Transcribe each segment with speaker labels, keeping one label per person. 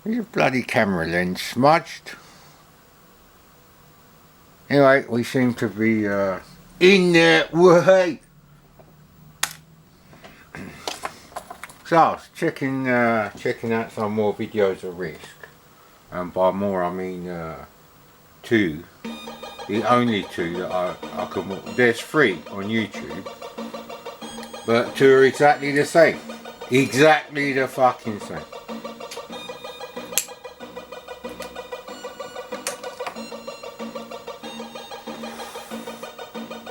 Speaker 1: Is a bloody camera lens smudged? Anyway, we seem to be in there way. So I was checking out some more videos of Risk, and by more I mean two, the only two that I can. There's 3 on YouTube, but 2 are exactly the same, exactly the fucking same.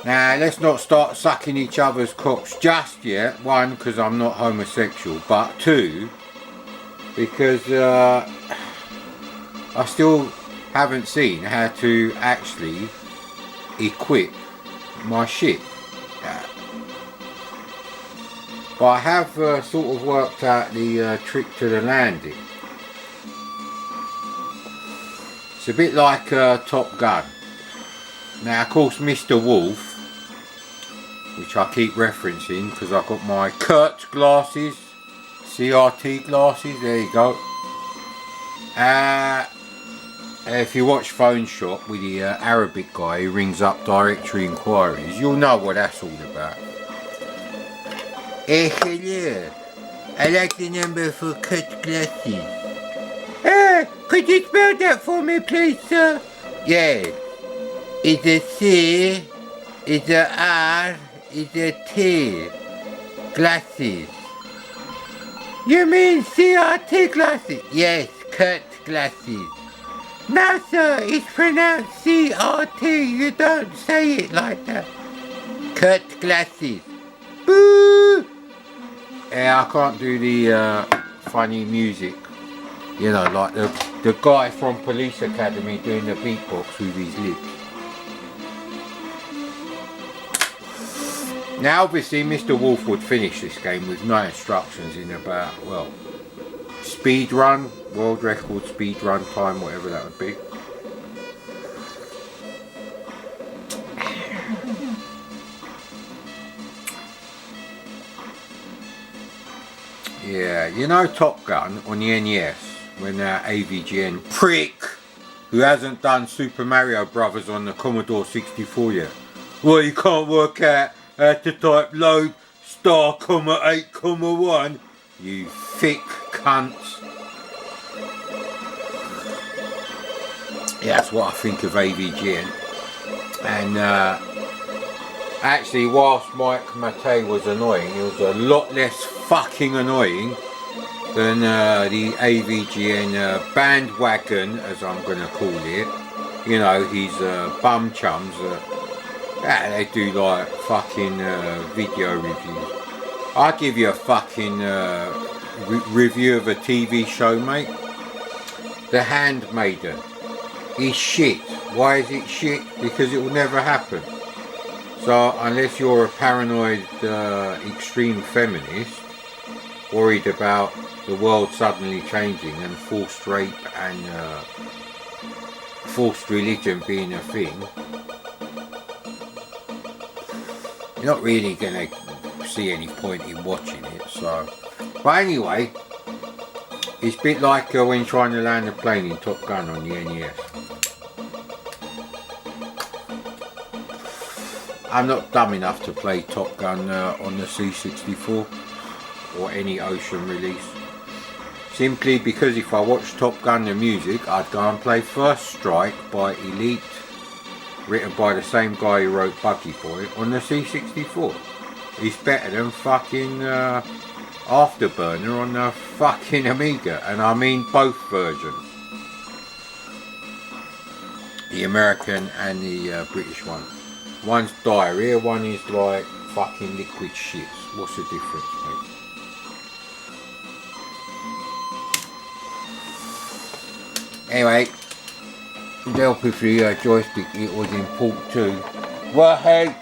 Speaker 1: Now, let's not start sucking each other's cocks just yet. 1, because I'm not homosexual, but 2, because I still haven't seen how to actually equip my ship. But I have sort of worked out the trick to the landing. It's a bit like Top Gun. Now, of course, Mr. Wolf, which I keep referencing because I've got my Kurt glasses, CRT glasses, there you go. If you watch Phone Shop with the Arabic guy who rings up directory inquiries, you'll know what that's all about. Hello, I like the number for Kurt glasses. Could you spell that for me please, sir? Yeah, it's a C, it's a R, it's a T. Glasses. You mean CRT glasses? Yes, Kurt glasses. No sir, it's pronounced CRT. You don't say it like that. Kurt glasses. Boo! Yeah, I can't do the funny music. You know, like the guy from Police Academy doing the beatbox with his lips. Now obviously Mr. Wolf would finish this game with no instructions in about, well, speed run, world record speed run time, whatever that would be. Yeah, you know Top Gun on the NES, when that AVGN prick who hasn't done Super Mario Brothers on the Commodore 64 yet. Well, you can't work out how to type load star comma 8 comma 1, you thick cunts. Yeah, that's what I think of AVGN. And actually, whilst Mike Matei was annoying, he was a lot less fucking annoying than the AVGN bandwagon, as I'm going to call it. You know, his bum chums they do like fucking video reviews. I'll give you a fucking review of a TV show, mate. The Handmaiden is shit. Why is it shit? Because it will never happen. So unless you're a paranoid extreme feminist, worried about the world suddenly changing and forced rape and forced religion being a thing, you're not really going to see any point in watching it. So, but anyway, it's a bit like when trying to land a plane in Top Gun on the NES. I'm not dumb enough to play Top Gun on the C64 or any Ocean release. Simply because if I watched Top Gun the music, I'd go and play First Strike by Elite, written by the same guy who wrote Buggy Boy, on the C64. It's better than fucking Afterburner on the fucking Amiga, and I mean both versions. The American and the British one. One's diarrhea, one is like fucking liquid shit. What's the difference, mate? Anyway, to help with the joystick, it was in port 2. Well, hey!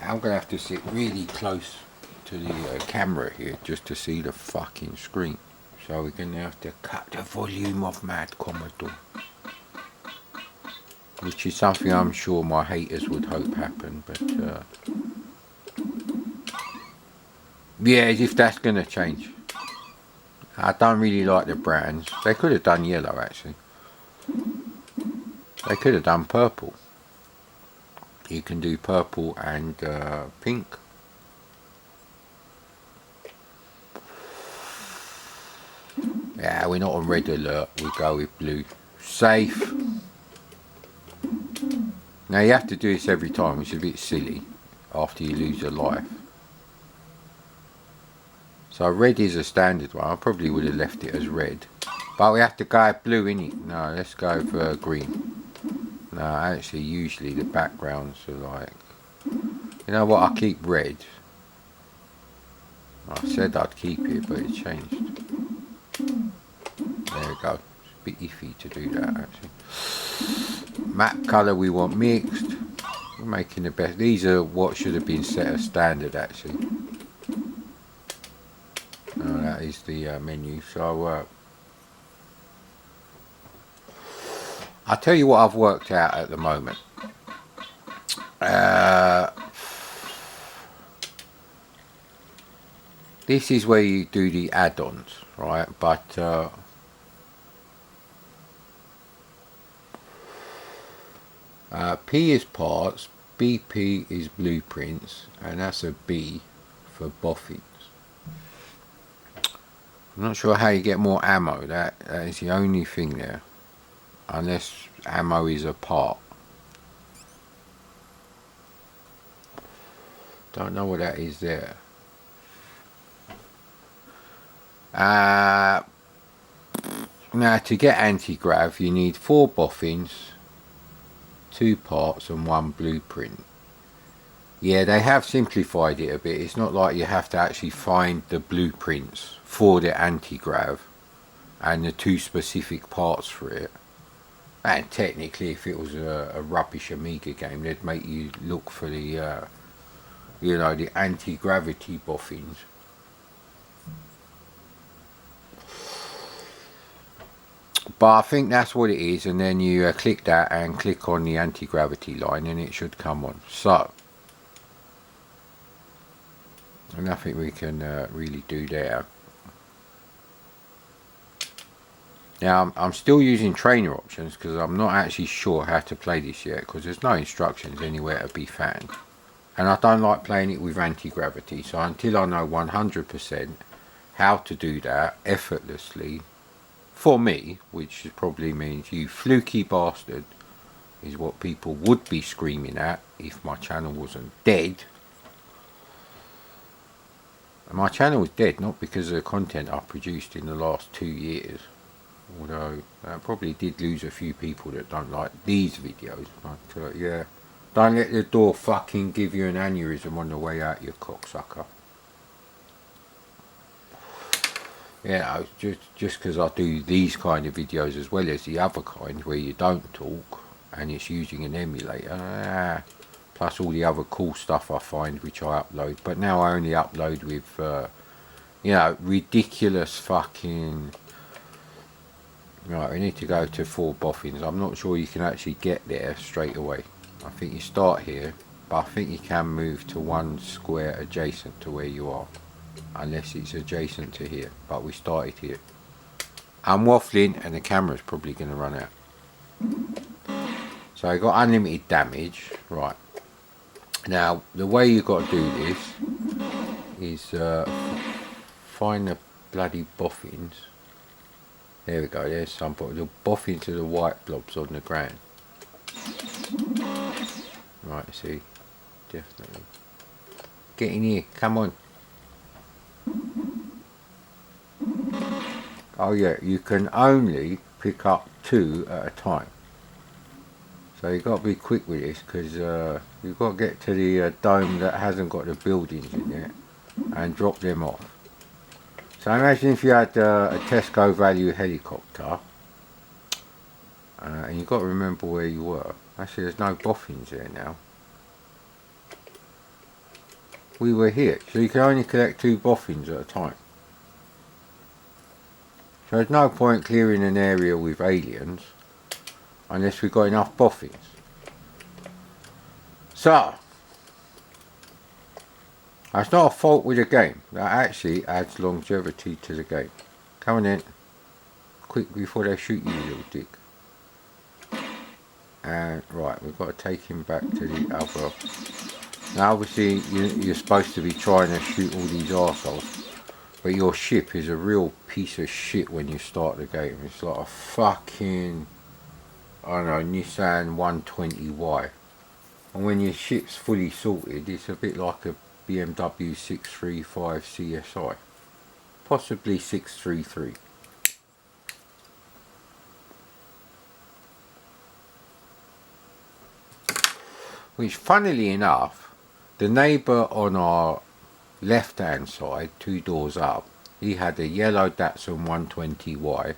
Speaker 1: I'm gonna have to sit really close to the camera here just to see the fucking screen. So we're gonna have to cut the volume of Mad Commodore. which is something I'm sure my haters would hope happen, but yeah, as if that's going to change. I don't really like the brands. They could have done yellow, actually. They could have done purple. You can do purple and pink. Yeah, we're not on red alert. We go with blue. Safe. Now you have to do this every time, which is a bit silly after you lose a life. So red is a standard one. I probably would have left it as red. But we have to go blue, innit? No, let's go for green. No, actually, usually the backgrounds are like... You know what? I keep red. I said I'd keep it, but it changed. There we go. It's a bit iffy to do that, actually. Map colour we want mixed. We're making the best. These are what should have been set as standard, actually. Oh, that is the menu. So I'll tell you what I've worked out at the moment. This is where you do the add-ons, right? But P is parts, BP is blueprints, and that's a B for boffins. I'm not sure how you get more ammo. That is the only thing there, unless ammo is a part. Don't know what that is there. Now to get anti-grav you need 4 boffins, 2 parts and 1 blueprint. Yeah, they have simplified it a bit. It's not like you have to actually find the blueprints for the anti-grav and the 2 specific parts for it. And technically if it was a rubbish Amiga game, they'd make you look for the you know, the anti-gravity boffins. But I think that's what it is, and then you click that and click on the anti-gravity line and it should come on. So nothing we can really do there. Now I'm still using trainer options because I'm not actually sure how to play this yet, because there's no instructions anywhere to be found, and I don't like playing it with anti-gravity. So until I know 100% how to do that effortlessly for me, which probably means you fluky bastard is what people would be screaming at if my channel wasn't dead. And my channel was dead not because of the content I produced in the last 2 years, although I probably did lose a few people that don't like these videos. But yeah, don't let the door fucking give you an aneurysm on the way out, you cocksucker. Yeah, just because I do these kind of videos as well as the other kind where you don't talk and it's using an emulator, plus all the other cool stuff I find which I upload. But now I only upload with you know, ridiculous fucking... Right, we need to go to 4 boffins. I'm not sure you can actually get there straight away. I think you start here, but I think you can move to 1 square adjacent to where you are, unless it's adjacent to here. But we started here. I'm waffling and the camera's probably going to run out. So I got unlimited damage. Right, now the way you got to do this is find the bloody boffins. There we go, there's some, but the boffins are the white blobs on the ground. Right, see, definitely. Get in here, come on. Oh yeah, you can only pick up 2 at a time. So you've got to be quick with this, because you've got to get to the dome that hasn't got the buildings in it and drop them off. So imagine if you had a Tesco value helicopter, and you've got to remember where you were. Actually, there's no boffins there now. We were here, so you can only collect 2 boffins at a time. So there's no point clearing an area with aliens unless we've got enough boffins. So, that's not a fault with the game. That actually adds longevity to the game. Come on then. Quick before they shoot you, little dick. And right, we've got to take him back to the other. Now obviously you're supposed to be trying to shoot all these arseholes, but your ship is a real piece of shit when you start the game. It's like a fucking, I don't know, Nissan 120Y. And when your ship's fully sorted, it's a bit like a BMW 635 CSI. Possibly 633. Which, funnily enough, the neighbour on our left hand side, 2 doors up, he had a yellow Datsun 120Y,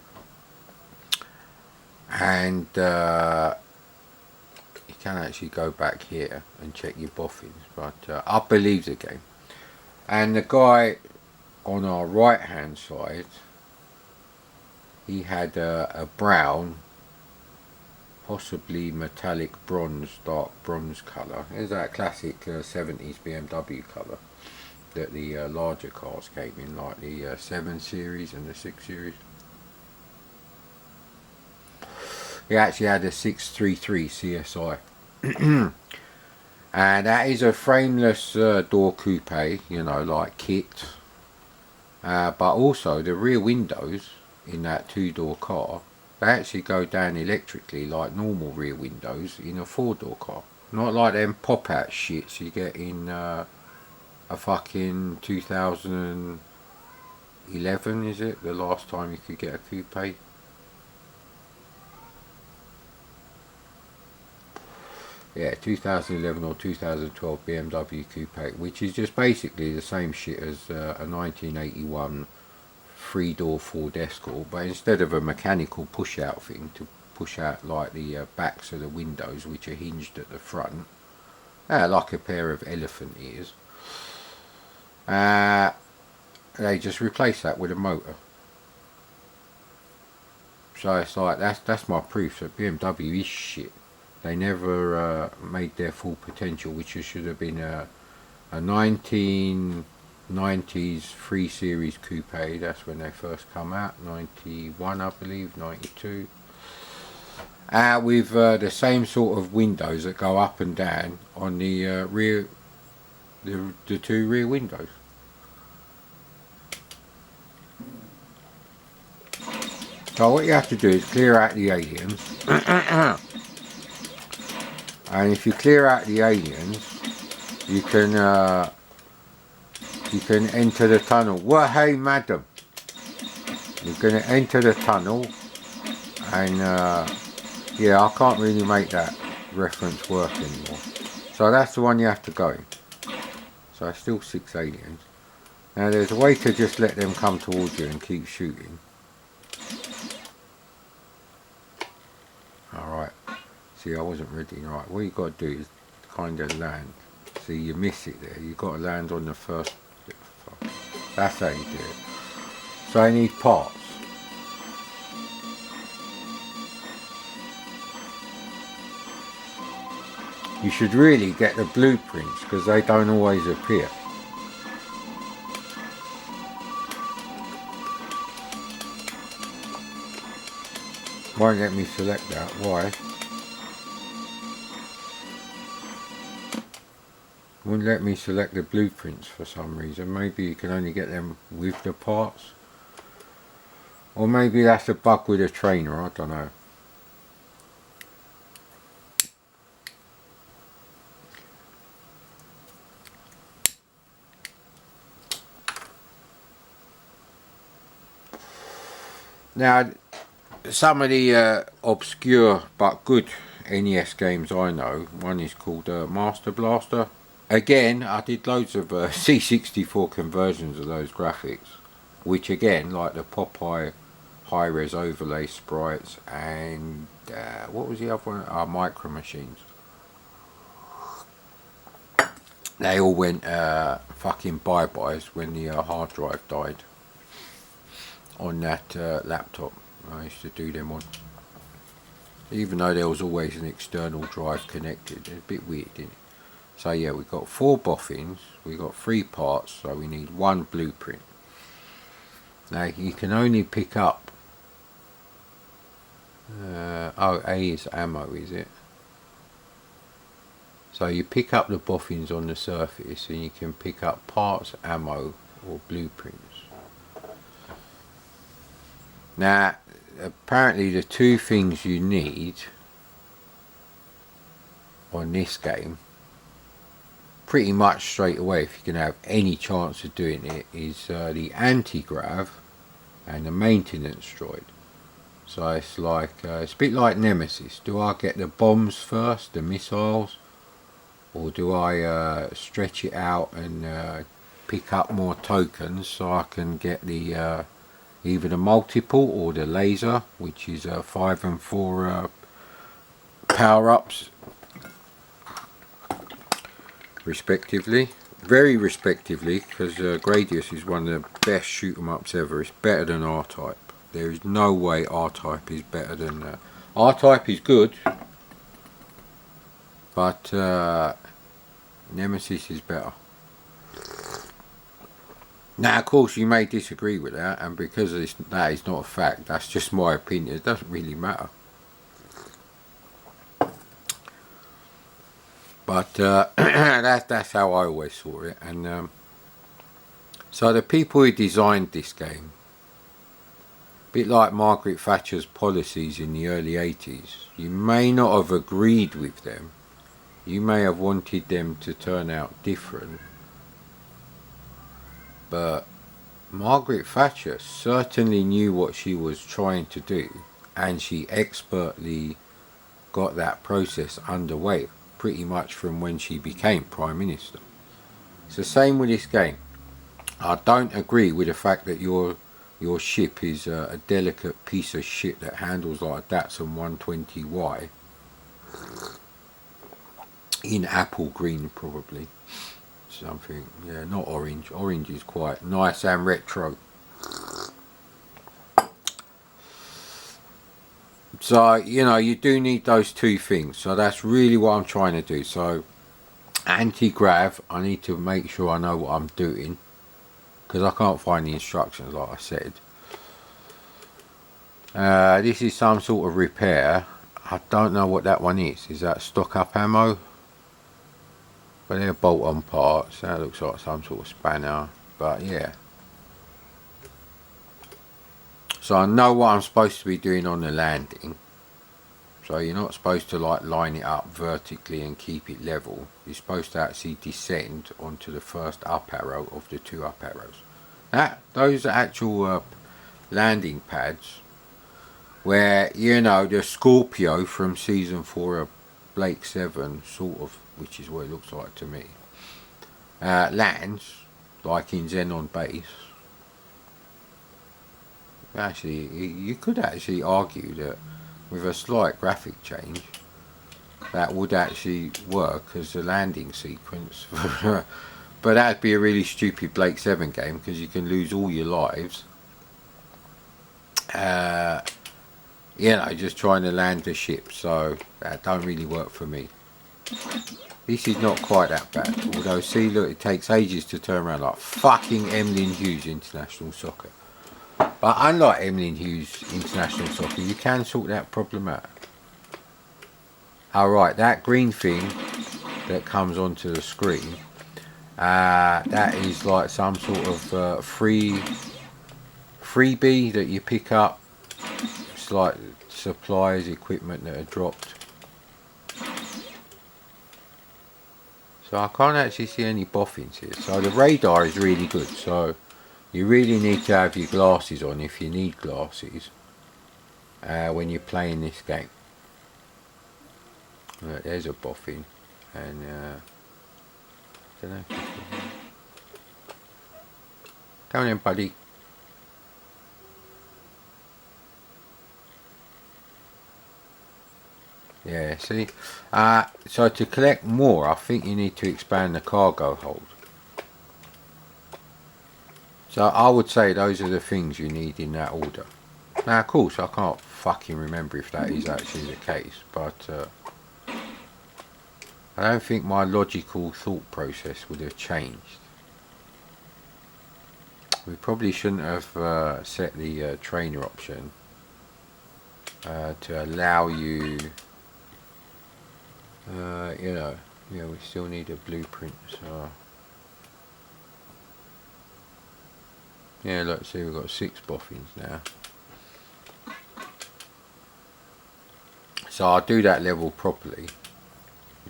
Speaker 1: and you can actually go back here and check your boffins, but I believe the game. And the guy on our right hand side, he had a brown, possibly metallic bronze, dark bronze colour. It's that classic 70s BMW colour that the larger cars came in, like the 7 Series and the 6 Series. He actually had a 633 CSI. And that is a frameless door coupe, you know, like kit. But also the rear windows in that 2-door car, they actually go down electrically like normal rear windows in a 4-door car. Not like them pop-out shits you get in a fucking 2011, is it? The last time you could get a coupe. Yeah, 2011 or 2012 BMW coupe, which is just basically the same shit as a 1981 3-door Ford Escort, but instead of a mechanical push-out thing to push out like the backs of the windows, which are hinged at the front, like a pair of elephant ears, they just replace that with a motor. So it's like, that's my proof that BMW is shit. They never made their full potential, which should have been a 1990s 3 Series coupe. That's when they first come out, 91 I believe, 92. With the same sort of windows that go up and down on the rear, the 2 rear windows. So what you have to do is clear out the aliens. And if you clear out the aliens, you can enter the tunnel. Well, hey madam, you're going to enter the tunnel, and yeah, I can't really make that reference work anymore. So that's the one you have to go in. So it's still 6 aliens. Now there's a way to just let them come towards you and keep shooting. Alright. See, I wasn't ready. Right, what you got to do is kind of land. See, you miss it there. You've got to land on the first bit. That's how you do it. So I need parts. You should really get the blueprints because they don't always appear. Won't let me select that. Why? Wouldn't let me select the blueprints for some reason. Maybe you can only get them with the parts. Or maybe that's a bug with a trainer, I don't know. Now, some of the obscure but good NES games I know, one is called Master Blaster. Again, I did loads of C64 conversions of those graphics, which again, like the Popeye high-res overlay sprites and what was the other one? Micro Machines. They all went fucking bye-byes when the hard drive died on that laptop I used to do them on. even though there was always an external drive connected. It's a bit weird, isn't it? So yeah, we've got 4 boffins, we've got 3 parts, so we need 1 blueprint. Now you can only pick up, oh, A is ammo, is it? So you pick up the boffins on the surface and you can pick up parts, ammo or blueprints. Now apparently the 2 things you need on this game pretty much straight away, if you can have any chance of doing it, is the anti-grav and the maintenance droid. So it's like it's a bit like Nemesis. Do I get the bombs first, the missiles, or do I stretch it out and pick up more tokens so I can get the either the multiple or the laser, which is 5 and 4 power-ups respectively, very respectively, because Gradius is one of the best shoot 'em ups ever. It's better than R-Type. There is no way R-Type is better than R-Type is good, but Nemesis is better. Now of course you may disagree with that, and because that is not a fact, that's just my opinion. It doesn't really matter. But that's how I always saw it. And so the people who designed this game, a bit like Margaret Thatcher's policies in the early 80s, you may not have agreed with them, you may have wanted them to turn out different, but Margaret Thatcher certainly knew what she was trying to do, and she expertly got that process underway pretty much from when she became Prime Minister. It's the same with this game. I don't agree with the fact that your ship is a delicate piece of shit that handles like a Datsun 120Y in apple green, probably something. Yeah, not orange. Orange is quite nice and retro. So you know, you do need those 2 things. So that's really what I'm trying to do. So anti-grav, I need to make sure I know what I'm doing, because I can't find the instructions like I said. This is some sort of repair. I don't know what that one is. Is that stock up ammo? But they're bolt on parts. That looks like some sort of spanner. But yeah. So I know what I'm supposed to be doing on the landing. So you're not supposed to like line it up vertically and keep it level. You're supposed to actually descend onto the first up arrow of the 2 up arrows. Those are actual landing pads where, you know, the Scorpio from season 4 of Blake 7 sort of, which is what it looks like to me, lands like in Xenon base. Actually, you could actually argue that with a slight graphic change that would actually work as a landing sequence. But that'd be a really stupid Blake 7 game, because you can lose all your lives, you know, just trying to land the ship. So that don't really work for me. This is not quite that bad, although see, look, it takes ages to turn around, like fucking Emlyn Hughes International Soccer. But unlike Emlyn Hughes International Soccer, you can sort that problem out. Alright, that green thing that comes onto the screen, that is like some sort of freebie that you pick up. It's like supplies, equipment that are dropped. So I can't actually see any boffins here. So the radar is really good. So you really need to have your glasses on, if you need glasses, when you're playing this game. Right, there's a boffin, and don't know. Come on in, buddy. Yeah, see. So to collect more, I think you need to expand the cargo hold. So I would say those are the things you need in that order. Now, of course, I can't fucking remember if that is actually the case, but I don't think my logical thought process would have changed. We probably shouldn't have set the trainer option to allow you, you know, yeah, we still need a blueprint, so yeah, look, see, we've got 6 boffins now. So I'll do that level properly,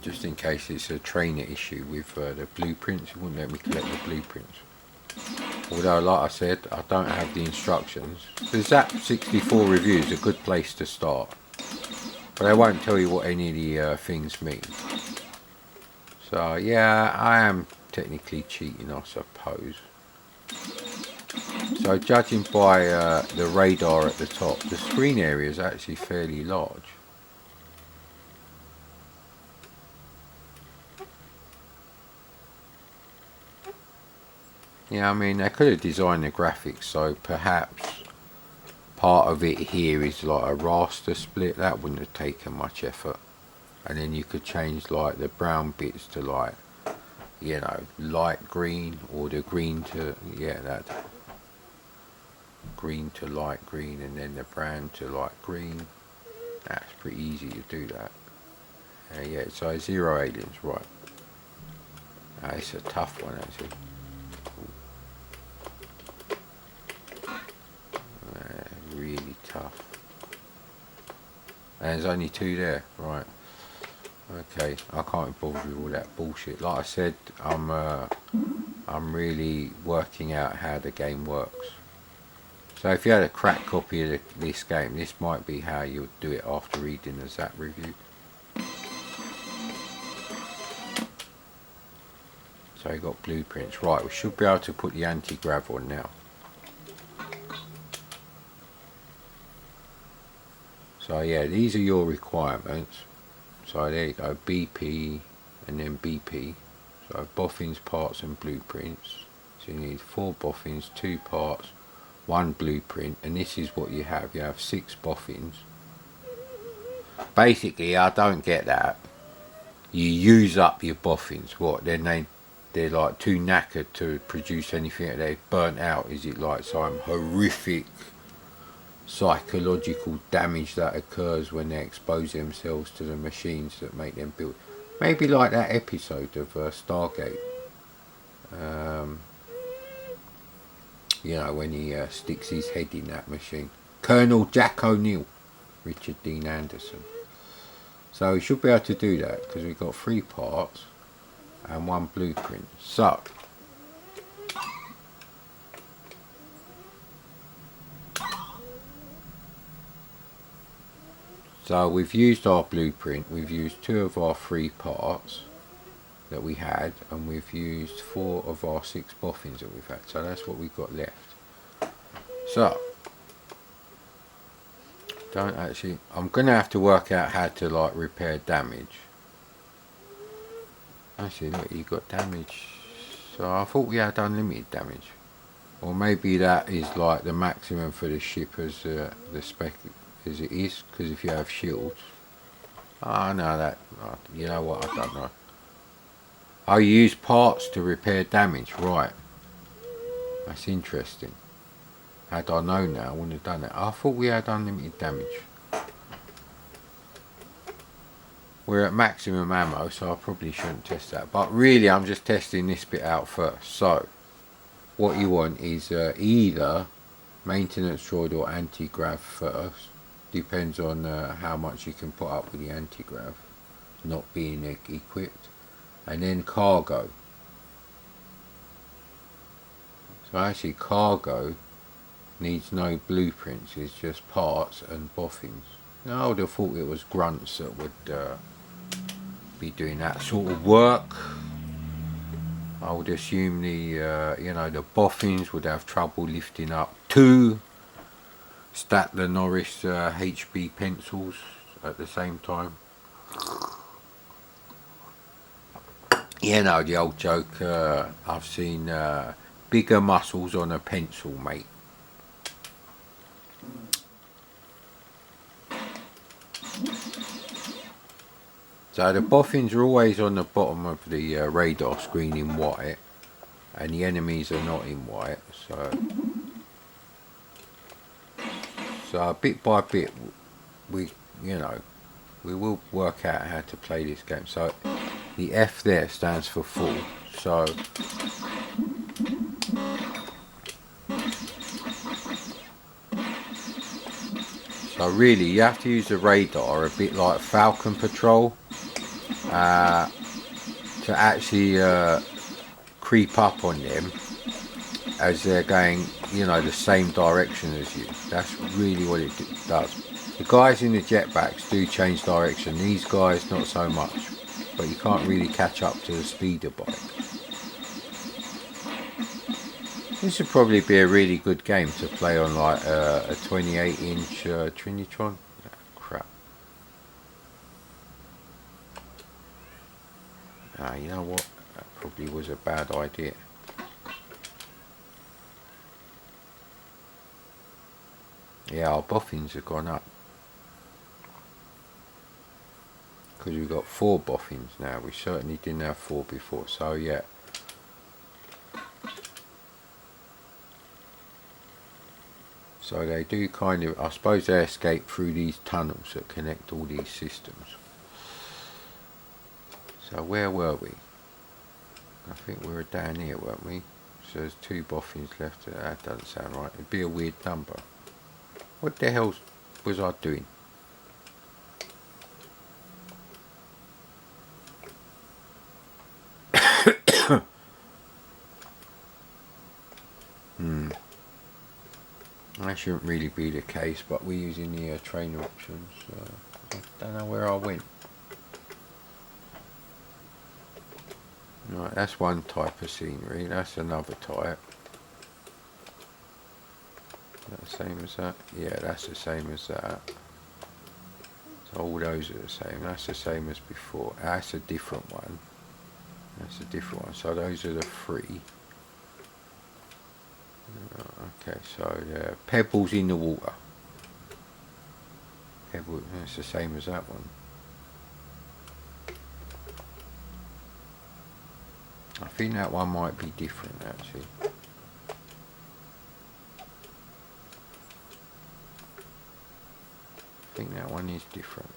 Speaker 1: just in case it's a trainer issue with the blueprints. It wouldn't let me collect the blueprints. Although, like I said, I don't have the instructions. The Zap 64 review is a good place to start, but they won't tell you what any of the things mean. So yeah, I am technically cheating, I suppose. So judging by the radar at the top, the screen area is actually fairly large. Yeah, I mean, they could have designed the graphics so perhaps part of it here is like a raster split. That wouldn't have taken much effort. And then you could change like the brown bits to like, you know, light green, or the green to, yeah, that green to light green, and then the brown to light green. That's pretty easy to do that. Yeah, so 0 aliens, right. It's a tough one actually. Really tough. And there's only 2 there, right. Okay, I can't bother with all that bullshit. Like I said, I'm really working out how the game works. So if you had a crack copy of this game, this might be how you would do it after reading the Zap review. So you got blueprints. Right, we should be able to put the anti-grav on now. So yeah, these are your requirements. So there you go, BP and then BP. So boffins, parts and blueprints. So you need 4 boffins, 2 parts, 1 blueprint, and this is what you have. You have 6 boffins. Basically, I don't get that. You use up your boffins. What, then they're like too knackered to produce anything, they're burnt out? Is it like some horrific psychological damage that occurs when they expose themselves to the machines that make them build? Maybe like that episode of Stargate, you know, when he sticks his head in that machine. Colonel Jack O'Neill, Richard Dean Anderson. So we should be able to do that because we've got 3 parts and 1 blueprint. So we've used our blueprint, we've used 2 of our 3 parts that we had, and we've used 4 of our 6 boffins that we've had. So that's what we've got left. So, I'm going to have to work out how to like repair damage. Actually, look, you got damage. So I thought we had unlimited damage. Or maybe that is like the maximum for the ship as the spec as it is, because if you have shields. Oh no, that, you know what, I don't know. I use parts to repair damage, right. That's interesting. Had I known that, I wouldn't have done it. I thought we had unlimited damage. We're at maximum ammo, so I probably shouldn't test that. But really, I'm just testing this bit out first. So, what you want is either maintenance droid or anti-grav first. Depends on how much you can put up with the anti-grav not being equipped. And then cargo. So actually cargo needs no blueprints, it's just parts and boffins. Now, I would have thought it was grunts that would be doing that sort of work. I would assume the you know, the boffins would have trouble lifting up 2 Statler Norris HB pencils at the same time. You know, the old joke, I've seen bigger muscles on a pencil, mate. So the boffins are always on the bottom of the radar screen in white, and the enemies are not in white. So bit by bit, we will work out how to play this game. So the F there stands for full. So really, you have to use the radar a bit like Falcon Patrol to actually creep up on them as they're going, the same direction as you. That's really what it does. The guys in the jetpacks do change direction. These guys, not so much. But you can't really catch up to the speeder bike. This would probably be a really good game to play on like a 28-inch Trinitron. Oh, crap. You know what? That probably was a bad idea. Yeah, our boffins have gone up. Because we've got 4 boffins now. We certainly didn't have 4 before. So yeah. So they do kind of, I suppose they escape through these tunnels that connect all these systems. So where were we? I think we were down here, weren't we? So there's 2 boffins left. That doesn't sound right. It'd be a weird number. What the hell was I doing? That shouldn't really be the case, but we're using the trainer options. I don't know where I went. Right, that's one type of scenery. That's another type. Is that the same as that? Yeah, that's the same as that. So all those are the same. That's the same as before. That's a different one. That's a different one. So those are the 3. Okay, so pebbles in the water. Pebble, that's the same as that one. I think that one might be different actually. I think that one is different.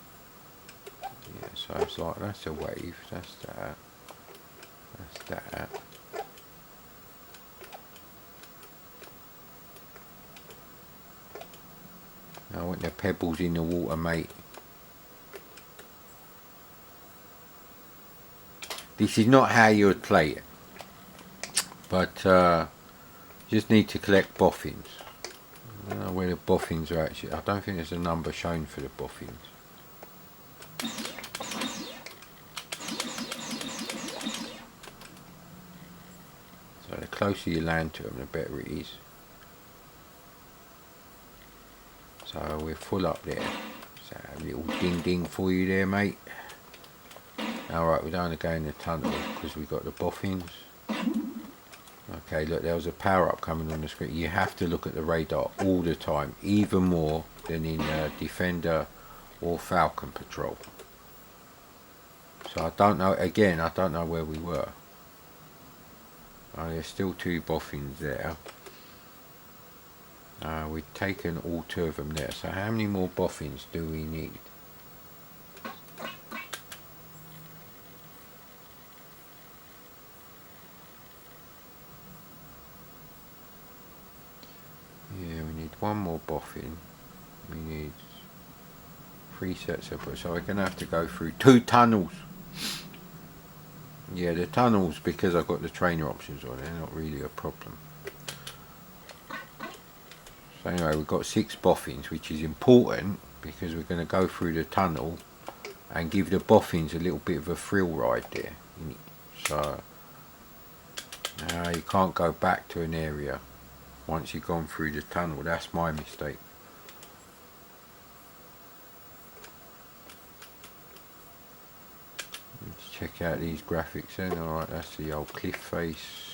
Speaker 1: Yeah, so it's like, that's a wave, that's that. That's that. I want the pebbles in the water, mate. This is not how you would play it. But just need to collect boffins. I don't know where the boffins are actually. I don't think there's a number shown for the boffins. So the closer you land to them, the better it is. So we're full up there. So a little ding ding for you there, mate. Alright, we don't want to go in the tunnel because we've got the boffins. Okay, look, there was a power up coming on the screen. You have to look at the radar all the time, even more than in Defender or Falcon Patrol. So I don't know, again, I don't know where we were. Oh, there's still 2 boffins there. We've taken all 2 of them there. So how many more boffins do we need? Yeah, we need 1 more boffin. We need 3 sets of, so we're going to have to go through 2 tunnels. Yeah, the tunnels, because I've got the trainer options on, they're not really a problem. So anyway, we've got 6 boffins, which is important because we're going to go through the tunnel and give the boffins a little bit of a thrill ride there. So you can't go back to an area once you've gone through the tunnel. That's my mistake. Let's check out these graphics then. Alright, that's the old cliff face.